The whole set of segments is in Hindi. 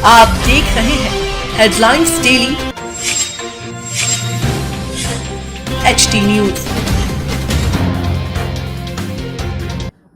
आप देख रहे हैं headlines daily HD news.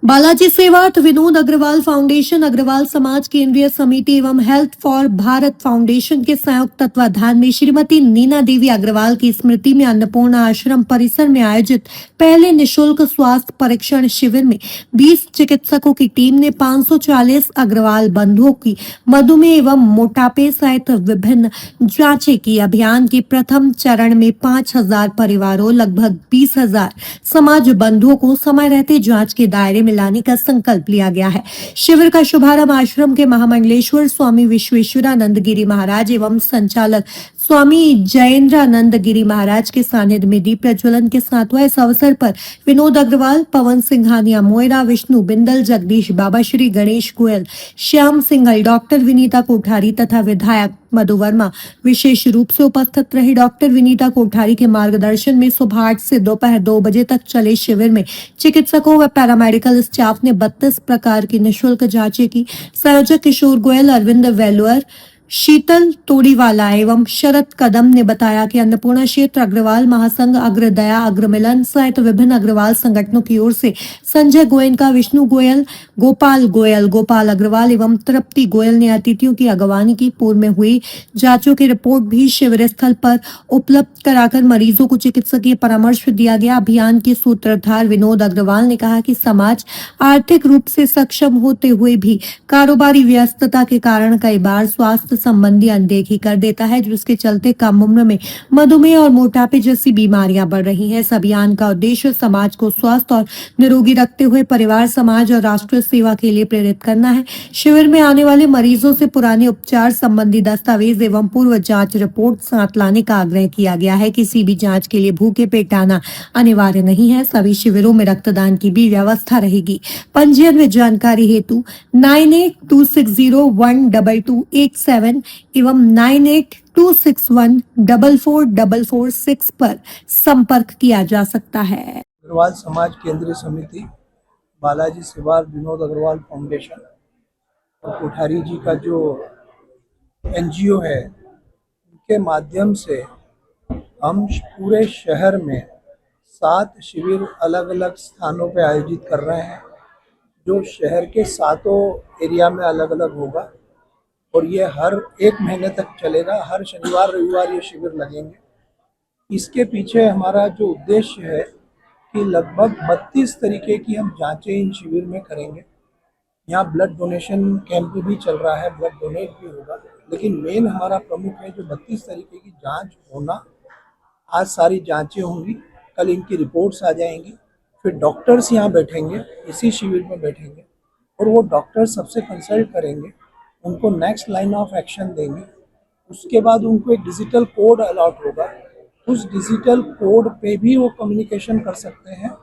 Balaji सेवार्थ विनोद अग्रवाल फाउंडेशन अग्रवाल समाज केंद्रीय समिति एवं हेल्थ फॉर भारत फाउंडेशन के संयुक्त तत्वाधान में श्रीमती नीना देवी अग्रवाल की स्मृति में अन्नपूर्णा आश्रम परिसर में आयोजित पहले निशुल्क स्वास्थ्य परीक्षण शिविर में 20 चिकित्सकों की टीम ने 540 अग्रवाल बंधुओं की मधुमेह एवं मोटापे सहित विभिन्न जांचें की। अभियान के प्रथम चरण में 5000 परिवारों लगभग 20,000 समाज बंधुओं को समय रहते जांच के दायरे में लाने का संकल्प लिया गया है। शिविर का शुभारंभ आश्रम के महामंडलेश्वर स्वामी विश्वेश्वरानंद गिरी महाराज एवं संचालक स्वामी जयेंद्रानंद गिरी महाराज के सानिध्य में दीप प्रज्वलन के साथ हुआ। इस अवसर पर विनोद अग्रवाल, पवन सिंघानिया मोयरा, विष्णु बिंदल, जगदीश बाबा, श्री गणेश गोयल, श्याम सिंघल, डॉक्टर विनीता कोठारी तथा विधायक मधु वर्मा विशेष रूप से उपस्थित रही। डॉक्टर विनीता कोठारी के मार्गदर्शन में सुबह 8 से दोपहर 2 बजे तक चले शिविर में चिकित्सकों व पैरामेडिकल स्टाफ ने 32 प्रकार की निःशुल्क जांचें की। संयोजक किशोर गोयल, अरविंद वेलुअर, शीतल तोड़ीवाला एवं शरद कदम ने बताया कि अन्नपूर्णा क्षेत्र अग्रवाल महासंघ, अग्रदया, अग्रमिलन सहित विभिन्न अग्रवाल संगठनों की ओर से संजय गोयनका, विष्णु गोयल, गोपाल अग्रवाल एवं तृप्ति गोयल ने अतिथियों की अगवानी की। पूर्व में हुई जांचों की रिपोर्ट भी शिविर स्थल पर उपलब्ध कराकर मरीजों को चिकित्सकीय परामर्श दिया गया। अभियान के सूत्रधार विनोद अग्रवाल ने कहा कि समाज आर्थिक रूप से सक्षम होते हुए भी कारोबारी व्यस्तता के कारण कई बार स्वास्थ्य संबंधी अनदेखी कर देता है, जिसके चलते कम उम्र में मधुमेह और मोटापे जैसी बीमारियां बढ़ रही हैं। इस अभियान का उद्देश्य समाज को स्वस्थ और निरोगी रखते हुए परिवार, समाज और राष्ट्रीय सेवा के लिए प्रेरित करना है। शिविर में आने वाले मरीजों से पुराने उपचार संबंधी दस्तावेज एवं पूर्व जांच रिपोर्ट साथ लाने का आग्रह किया गया है। किसी भी जांच के लिए भूखे पेट आना अनिवार्य नहीं है। सभी शिविरों में रक्तदान की भी व्यवस्था रहेगी। पंजीयन में जानकारी हेतु 9826012287 एवं 9826144446 पर संपर्क किया जा सकता है। अग्रवाल समाज केंद्रीय समिति, बालाजी सेवार्थ विनोद अग्रवाल फाउंडेशन और कोठारी जी का जो NGO है, उनके माध्यम से हम पूरे शहर में 7 शिविर अलग अलग स्थानों पर आयोजित कर रहे हैं, जो शहर के 7 एरिया में अलग अलग होगा और ये हर 1 महीने तक चलेगा। हर शनिवार रविवार ये शिविर लगेंगे। इसके पीछे हमारा जो उद्देश्य है कि लगभग 32 तरीके की हम जांचें इन शिविर में करेंगे। यहाँ ब्लड डोनेशन कैंप भी चल रहा है, ब्लड डोनेट भी होगा, लेकिन मेन हमारा प्रमुख है जो 32 तरीके की जांच होना। आज सारी जांचें होंगी, कल इनकी रिपोर्ट्स आ जाएंगी, फिर डॉक्टर्स यहाँ बैठेंगे, इसी शिविर में बैठेंगे और वो डॉक्टर सबसे कंसल्ट करेंगे, उनको नेक्स्ट लाइन ऑफ एक्शन देंगे। उसके बाद उनको एक डिजिटल कोड अलॉट होगा, उस डिजिटल कोड पे भी वो कम्युनिकेशन कर सकते हैं,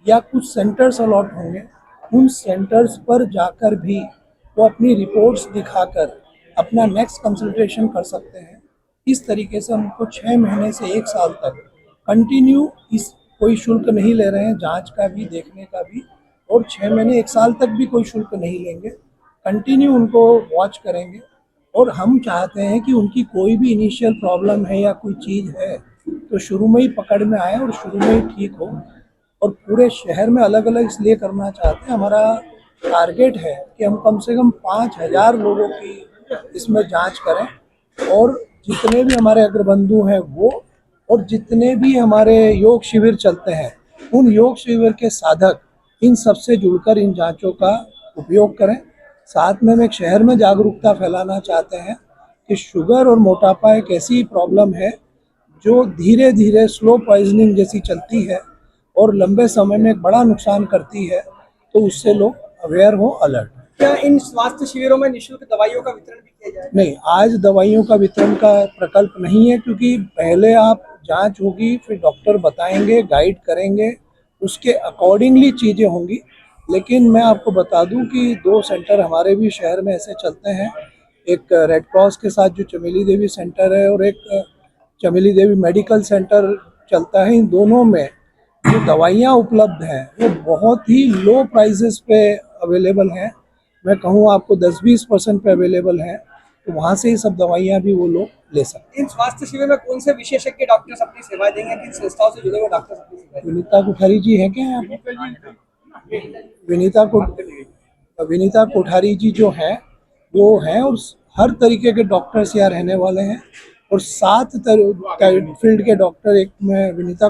या कुछ सेंटर्स अलॉट होंगे, उन सेंटर्स पर जाकर भी वो अपनी रिपोर्ट्स दिखाकर अपना नेक्स्ट कंसल्टेशन कर सकते हैं। इस तरीके से हमको 6 महीने से 1 साल तक कंटिन्यू कोई शुल्क नहीं ले रहे हैं, जांच का भी, देखने का भी, और 6 महीने 1 साल तक भी कोई शुल्क नहीं लेंगे। कंटिन्यू उनको वॉच करेंगे और हम चाहते हैं कि उनकी कोई भी इनिशियल प्रॉब्लम है या कोई चीज़ है तो शुरू में ही पकड़ में आए और शुरू में ही ठीक हो। और पूरे शहर में अलग अलग इसलिए करना चाहते हैं, हमारा टारगेट है कि हम कम से कम 5000 लोगों की इसमें जांच करें और जितने भी हमारे अग्रबंधु हैं वो, और जितने भी हमारे योग शिविर चलते हैं उन योग शिविर के साधक इन सबसे जुड़कर इन जांचों का उपयोग करें। साथ में हम एक शहर में जागरूकता फैलाना चाहते हैं कि शुगर और मोटापा एक ऐसी प्रॉब्लम है जो धीरे धीरे स्लो पॉइजनिंग जैसी चलती है और लंबे समय में एक बड़ा नुकसान करती है, तो उससे लोग अवेयर हो, अलर्ट। क्या इन स्वास्थ्य शिविरों में निःशुल्क दवाइयों का वितरण भी किया जाए? नहीं, आज दवाइयों का वितरण का प्रकल्प नहीं है, क्योंकि पहले आप जांच होगी, फिर डॉक्टर बताएंगे, गाइड करेंगे, उसके अकॉर्डिंगली चीज़ें होंगी। लेकिन मैं आपको बता दूं कि 2 सेंटर हमारे भी शहर में ऐसे चलते हैं, एक रेड क्रॉस के साथ जो चमेली देवी सेंटर है और एक चमेली देवी मेडिकल सेंटर चलता है। इन दोनों में जो दवाइयाँ उपलब्ध हैं वो बहुत ही लो प्राइसेस पे अवेलेबल हैं। मैं कहूँ आपको 10-20% पे अवेलेबल हैं। तो वहाँ से ही सब दवाइयाँ भी वो लोग ले सकते इन स्वास्थ्य शिविर में कौन से विशेषज्ञ डॉक्टर्स अपनी सेवाएं देंगे, किन संस्थाओं से जुड़े हुए डॉक्टर्स अपनी सेवाएं हैं। विनीता कोठारी जी हैं क्या यहाँ पे? विनीता कोठारी जी जो हैं वो हैं, और हर तरीके के डॉक्टर्स यहाँ रहने वाले हैं, और 7 फील्ड के डॉक्टर एक में विनीता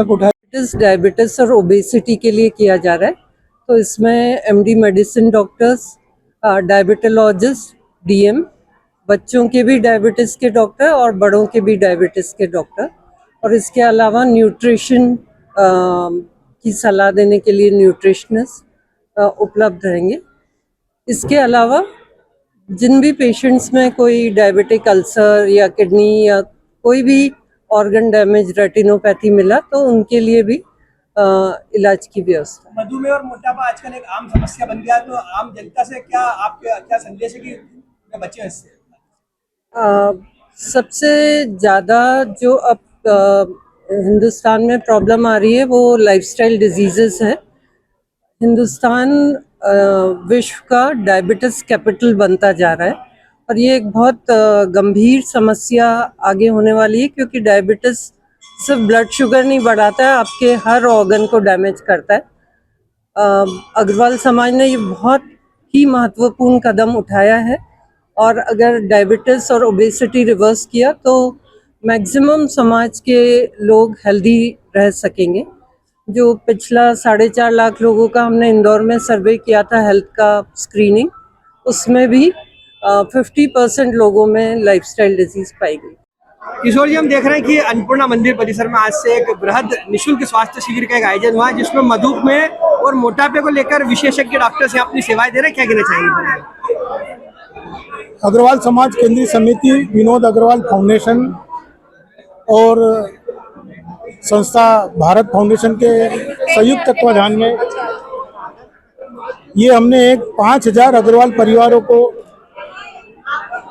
कोठारी। डायबिटीज और ओबेसिटी के लिए किया जा रहा है। तो इसमें MD medicine doctors, diabetologist, DM, बच्चों के भी डायबिटीज़ के डॉक्टर और बड़ों के भी डायबिटीज़ के डॉक्टर, और इसके अलावा न्यूट्रिशन की सलाह देने के लिए न्यूट्रिशनिस्ट उपलब्ध रहेंगे। इसके अलावा जिन भी पेशेंट्स में कोई डायबिटिक अल्सर या किडनी या कोई भी ऑर्गन डैमेज, रेटिनोपैथी मिला तो उनके लिए भी इलाज की व्यवस्था। मधुमेह और मोटापा आजकल एक आम समस्या बन गया है, तो आम जनता से क्या संदेश है कि बच्चे इससे? सबसे ज़्यादा जो अब हिंदुस्तान में प्रॉब्लम आ रही है वो लाइफस्टाइल डिजीज़ेस है। हिंदुस्तान विश्व का डायबिटीज़ कैपिटल बनता जा रहा है, और ये एक बहुत गंभीर समस्या आगे होने वाली है, क्योंकि डायबिटीज़ सिर्फ ब्लड शुगर नहीं बढ़ाता है, आपके हर ऑर्गन को डैमेज करता है। अग्रवाल समाज ने ये बहुत ही महत्वपूर्ण कदम उठाया है, और अगर डायबिटीज़ और ओबेसिटी रिवर्स किया तो मैक्सिमम समाज के लोग हेल्दी रह सकेंगे। जो पिछला 4.5 लाख लोगों का हमने इंदौर में सर्वे किया था हेल्थ का स्क्रीनिंग, उसमें भी 50% लोगों में लाइफस्टाइल डिजीज़ पाई गई। किशोर जी, हम देख रहे हैं कि अन्नपूर्णा मंदिर परिसर में आज से एक बृहद निःशुल्क स्वास्थ्य शिविर का एक आयोजन हुआ है, जिसमें मधुमेह और मोटापे को लेकर विशेषज्ञ डॉक्टर्स यहाँ अपनी सेवाएं दे रहे हैं। क्या कहना चाहेंगे? अग्रवाल समाज केंद्रीय समिति, विनोद अग्रवाल फाउंडेशन और संस्था भारत फाउंडेशन के संयुक्त तत्वाधान में ये हमने एक 5000 अग्रवाल परिवारों को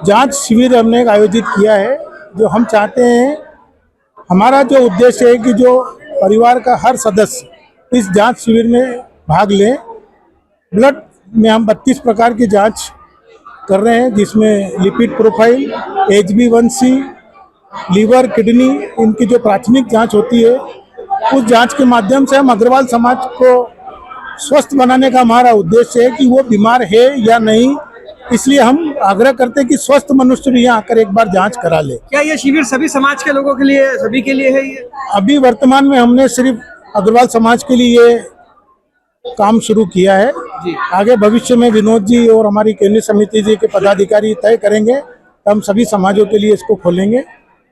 जांच शिविर हमने एक आयोजित किया है। जो हम चाहते हैं, हमारा जो उद्देश्य है कि जो परिवार का हर सदस्य इस जांच शिविर में भाग लें। ब्लड में हम 32 प्रकार की जांच कर रहे हैं, जिसमें lipid profile, HbA1c, liver, kidney, इनकी जो प्राथमिक जांच होती है, उस जांच के माध्यम से हम अग्रवाल समाज को स्वस्थ बनाने का हमारा उद्देश्य है कि वो बीमार है या नहीं। इसलिए हम आग्रह करते हैं कि स्वस्थ मनुष्य भी यहाँ आकर एक बार जांच करा ले। क्या ये शिविर सभी समाज के लोगों के लिए, सभी के लिए है ये? अभी वर्तमान में हमने सिर्फ अग्रवाल समाज के लिए ये काम शुरू किया है जी। आगे भविष्य में विनोद जी और हमारी केंद्रीय समिति जी के पदाधिकारी तय करेंगे, तो हम सभी समाजों के लिए इसको खोलेंगे।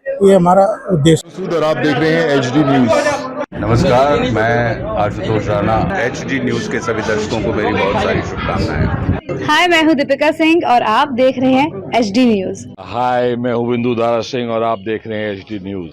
ये हमारा उद्देश्य। और आप देख रहे हैं HD न्यूज। नमस्कार, मैं आशुतोष राणा। HD न्यूज के सभी दर्शकों को मेरी बहुत सारी शुभकामनाएं। हाय, मैं हूँ दीपिका सिंह और आप देख रहे हैं HD न्यूज। हाय, मैं हूं बिंदु दारा सिंह और आप देख रहे हैं HD न्यूज।